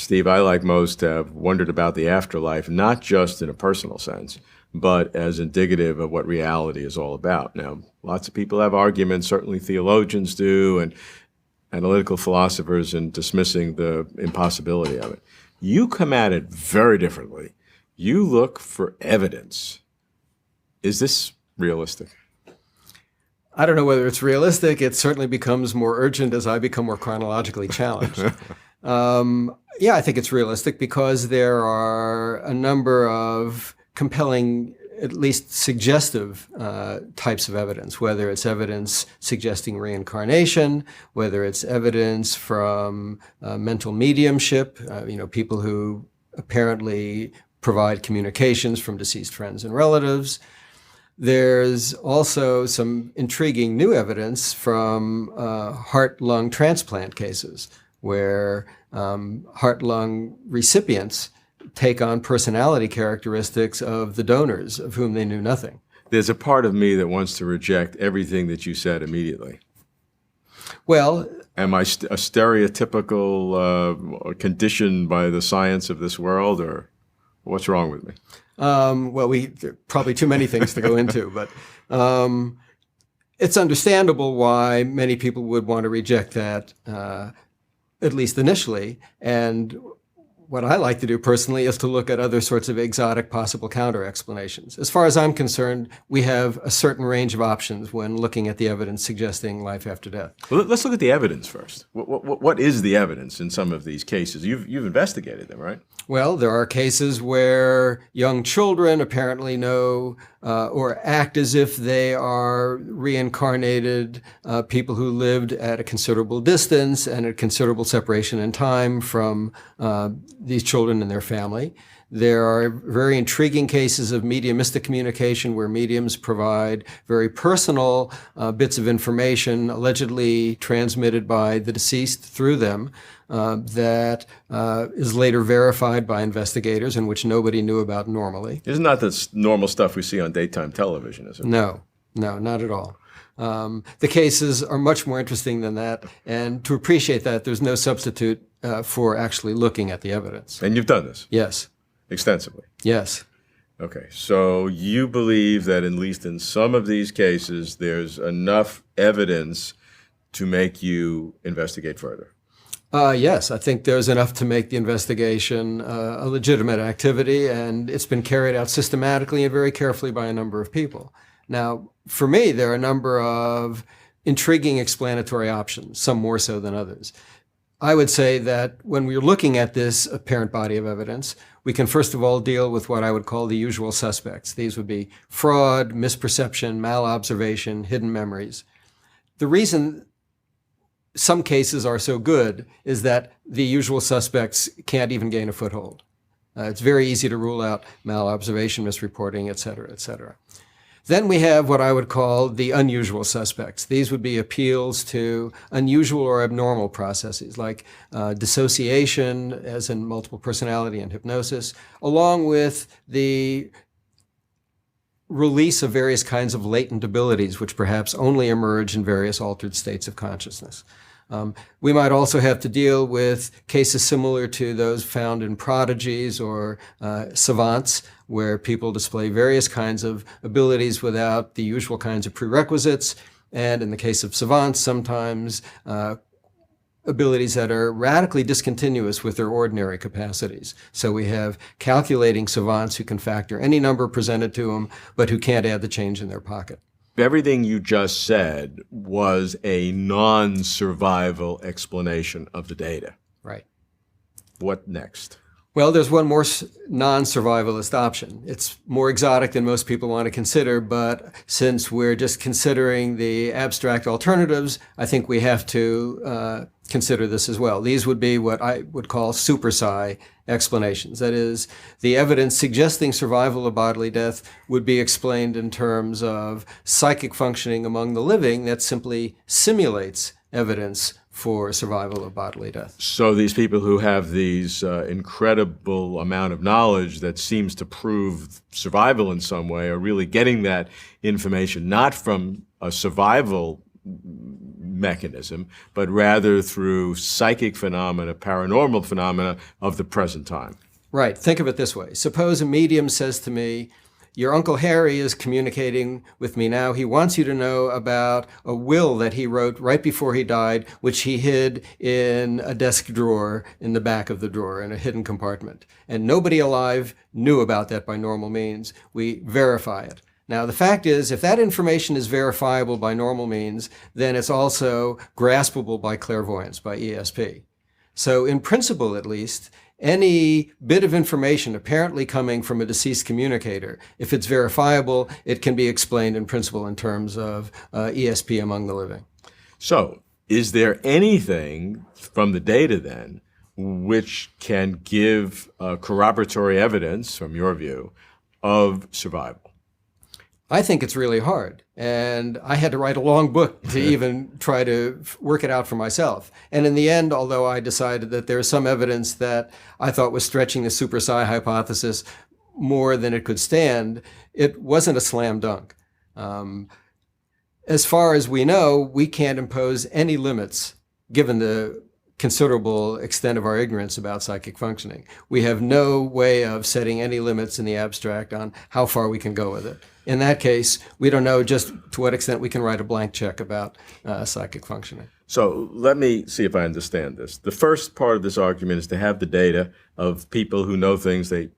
Steve, I, like most, have wondered about the afterlife, not just in a personal sense, but as indicative of what reality is all about. Now, lots of people have arguments, certainly theologians do, and analytical philosophers, in dismissing the impossibility of it. You come at it very differently. You look for evidence. Is this realistic? I don't know whether it's realistic. It certainly becomes more urgent as I become more chronologically challenged. Yeah, I think it's realistic because there are a number of compelling, at least suggestive types of evidence, whether it's evidence suggesting reincarnation, whether it's evidence from mental mediumship, people who apparently provide communications from deceased friends and relatives. There's also some intriguing new evidence from heart-lung transplant cases where heart-lung recipients take on personality characteristics of the donors of whom they knew nothing. There's a part of me that wants to reject everything that you said immediately. Well, am I a stereotypical conditioned by the science of this world, or what's wrong with me? Well, there are probably too many things to go into, but it's understandable why many people would want to reject that, at least initially. And what I like to do personally is to look at other sorts of exotic possible counter-explanations. As far as I'm concerned, we have a certain range of options when looking at the evidence suggesting life after death. Well, let's look at the evidence first. What is the evidence in some of these cases? You've investigated them, right? Well, there are cases where young children apparently know or act as if they are reincarnated people who lived at a considerable distance and a considerable separation in time from these children and their family. There are very intriguing cases of mediumistic communication where mediums provide very personal bits of information allegedly transmitted by the deceased through them that is later verified by investigators and which nobody knew about normally. Isn't that the normal stuff we see on daytime television, is it? No, not at all. The cases are much more interesting than that, and to appreciate that, there's no substitute for actually looking at the evidence. And you've done this? Yes. Extensively? Yes. Okay, so you believe that at least in some of these cases, there's enough evidence to make you investigate further? Yes, I think there's enough to make the investigation a legitimate activity, and it's been carried out systematically and very carefully by a number of people. Now, for me, there are a number of intriguing explanatory options, some more so than others. I would say that when we're looking at this apparent body of evidence, we can first of all deal with what I would call the usual suspects. These would be fraud, misperception, malobservation, hidden memories. The reason some cases are so good is that the usual suspects can't even gain a foothold. It's very easy to rule out malobservation, misreporting, et cetera, et cetera. Then we have what I would call the unusual suspects. These would be appeals to unusual or abnormal processes like dissociation, as in multiple personality and hypnosis, along with the release of various kinds of latent abilities, which perhaps only emerge in various altered states of consciousness. We might also have to deal with cases similar to those found in prodigies or savants, where people display various kinds of abilities without the usual kinds of prerequisites. And in the case of savants, sometimes abilities that are radically discontinuous with their ordinary capacities. So we have calculating savants who can factor any number presented to them, but who can't add the change in their pocket. Everything you just said was a non-survival explanation of the data. Right. What next? Well, there's one more non-survivalist option. It's more exotic than most people want to consider, but since we're just considering the abstract alternatives, I think we have to consider this as well. These would be what I would call super psi explanations. That is, the evidence suggesting survival of bodily death would be explained in terms of psychic functioning among the living that simply simulates evidence for survival of bodily death. So these people who have these incredible amount of knowledge that seems to prove survival in some way are really getting that information not from a survival mechanism, but rather through psychic phenomena, paranormal phenomena of the present time. Right. Think of it this way. Suppose a medium says to me, your Uncle Harry is communicating with me now. He wants you to know about a will that he wrote right before he died, which he hid in a desk drawer in the back of the drawer in a hidden compartment. And nobody alive knew about that by normal means. We verify it. Now, the fact is, if that information is verifiable by normal means, then it's also graspable by clairvoyance, by ESP. So in principle, at least, any bit of information apparently coming from a deceased communicator, if it's verifiable, it can be explained in principle in terms of ESP among the living. So, is there anything from the data then which can give corroboratory evidence, from your view, of survival? I think it's really hard. And I had to write a long book to even try to work it out for myself. And in the end, although I decided that there was some evidence that I thought was stretching the super psi hypothesis more than it could stand, it wasn't a slam dunk. As far as we know, we can't impose any limits given the considerable extent of our ignorance about psychic functioning. We have no way of setting any limits in the abstract on how far we can go with it. In that case, we don't know just to what extent we can write a blank check about psychic functioning. So let me see if I understand this. The first part of this argument is to have the data of people who know things they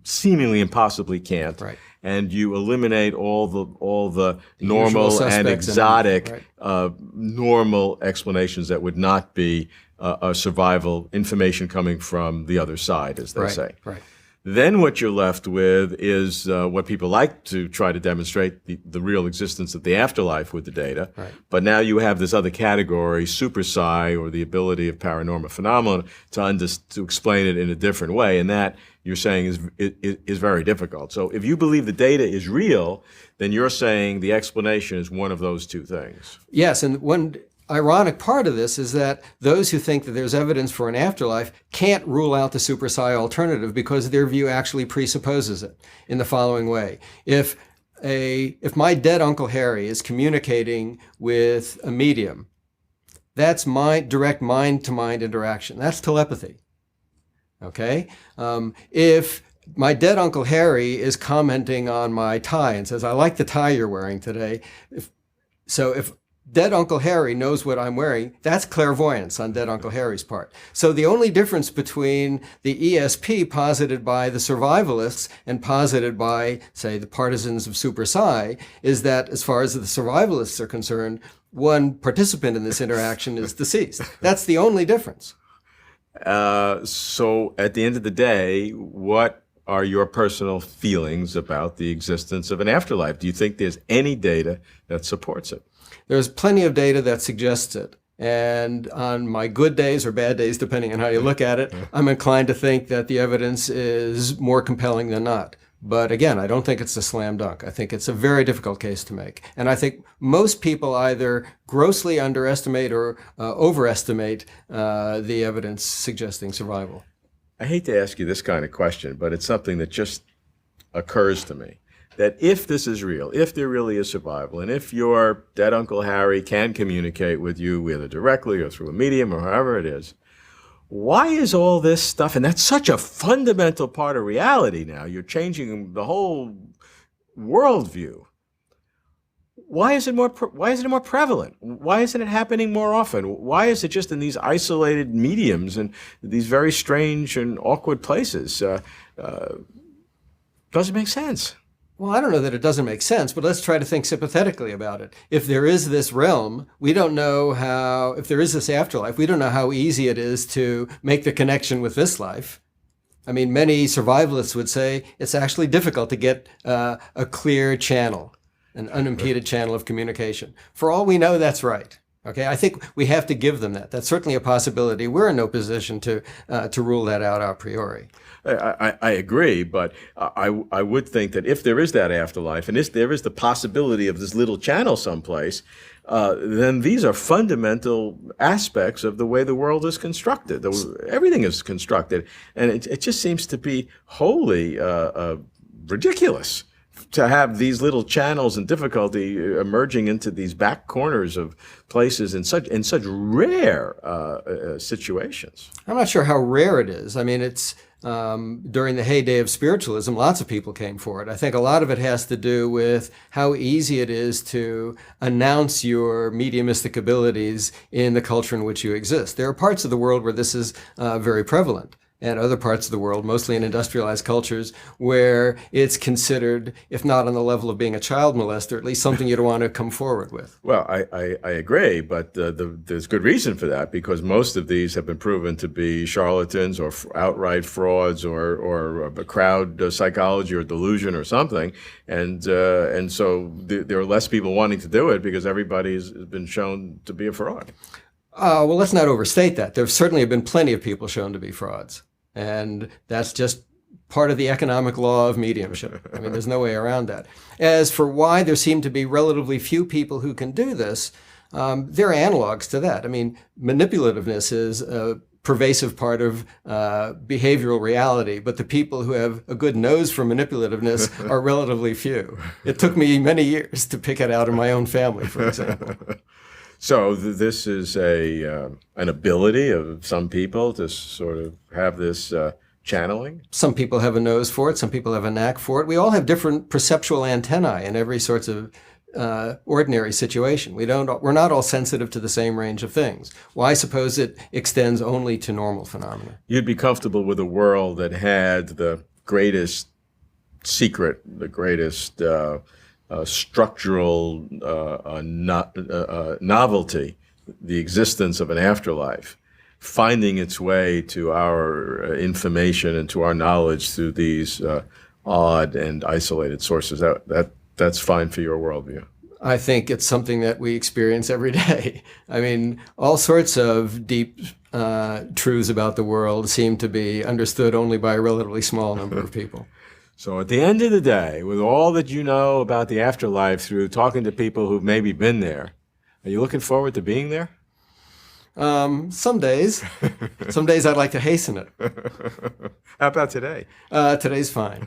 seemingly impossibly can't. Right. And you eliminate all the normal and exotic normal explanations that would not be a survival information coming from the other side, as they say. Right. Then what you're left with is what people like to try to demonstrate, the real existence of the afterlife with the data. Right. But now you have this other category, super psi, or the ability of paranormal phenomena to explain it in a different way. And that, you're saying, is very difficult. So if you believe the data is real, then you're saying the explanation is one of those two things. Yes, and one ironic part of this is that those who think that there's evidence for an afterlife can't rule out the super psi alternative because their view actually presupposes it in the following way. If my dead Uncle Harry is communicating with a medium, that's my direct mind-to-mind interaction. That's telepathy. Okay? If my dead Uncle Harry is commenting on my tie and says, I like the tie you're wearing today. If dead Uncle Harry knows what I'm wearing, that's clairvoyance on dead Uncle Harry's part. So the only difference between the ESP posited by the survivalists and posited by, say, the partisans of super psi is that as far as the survivalists are concerned, one participant in this interaction is deceased. That's the only difference. So at the end of the day, what are your personal feelings about the existence of an afterlife? Do you think there's any data that supports it? There's plenty of data that suggests it. And on my good days or bad days, depending on how you look at it, I'm inclined to think that the evidence is more compelling than not. But again, I don't think it's a slam dunk. I think it's a very difficult case to make. And I think most people either grossly underestimate or overestimate the evidence suggesting survival. I hate to ask you this kind of question, but it's something that just occurs to me. That if this is real, if there really is survival, and if your dead Uncle Harry can communicate with you either directly or through a medium or however it is, why is all this stuff, and that's such a fundamental part of reality now, you're changing the whole worldview. Why isn't it more prevalent? Why isn't it happening more often? Why is it just in these isolated mediums and these very strange and awkward places? Doesn't make sense. Well, I don't know that it doesn't make sense, but let's try to think sympathetically about it. If there is this realm, we don't know how, if there is this afterlife, we don't know how easy it is to make the connection with this life. I mean, many survivalists would say it's actually difficult to get a clear channel, an unimpeded channel of communication. For all we know, that's right. Okay, I think we have to give them that. That's certainly a possibility. We're in no position to rule that out a priori. I agree, but I would think that if there is that afterlife, and if there is the possibility of this little channel someplace, then these are fundamental aspects of the way the world is constructed. Everything is constructed, and it just seems to be wholly ridiculous to have these little channels and difficulty emerging into these back corners of places in such rare situations. I'm not sure how rare it is. I mean, it's during the heyday of spiritualism, lots of people came forward. I think a lot of it has to do with how easy it is to announce your mediumistic abilities in the culture in which you exist. There are parts of the world where this is very prevalent, and other parts of the world, mostly in industrialized cultures, where it's considered, if not on the level of being a child molester, at least something you'd want to come forward with. Well, I agree, but there's good reason for that, because most of these have been proven to be charlatans or outright frauds or a crowd psychology or delusion or something, and so there are less people wanting to do it because everybody has been shown to be a fraud. Well, let's not overstate that. There certainly have been plenty of people shown to be frauds. And that's just part of the economic law of mediumship. I mean, there's no way around that. As for why there seem to be relatively few people who can do this, there are analogs to that. I mean, manipulativeness is a pervasive part of behavioral reality, but the people who have a good nose for manipulativeness are relatively few. It took me many years to pick it out in my own family, for example. So this is an ability of some people to sort of have this channeling? Some people have a nose for it. Some people have a knack for it. We all have different perceptual antennae in every sort of ordinary situation. We're not all sensitive to the same range of things. Well, I suppose it extends only to normal phenomena. You'd be comfortable with a world that had the greatest secret, the greatest structural novelty, the existence of an afterlife, finding its way to our information and to our knowledge through these odd and isolated sources. That's fine for your worldview. I think it's something that we experience every day. I mean, all sorts of deep truths about the world seem to be understood only by a relatively small number of people. So at the end of the day, with all that you know about the afterlife through talking to people who've maybe been there, are you looking forward to being there? Some days. Some days I'd like to hasten it. How about today? Today's fine.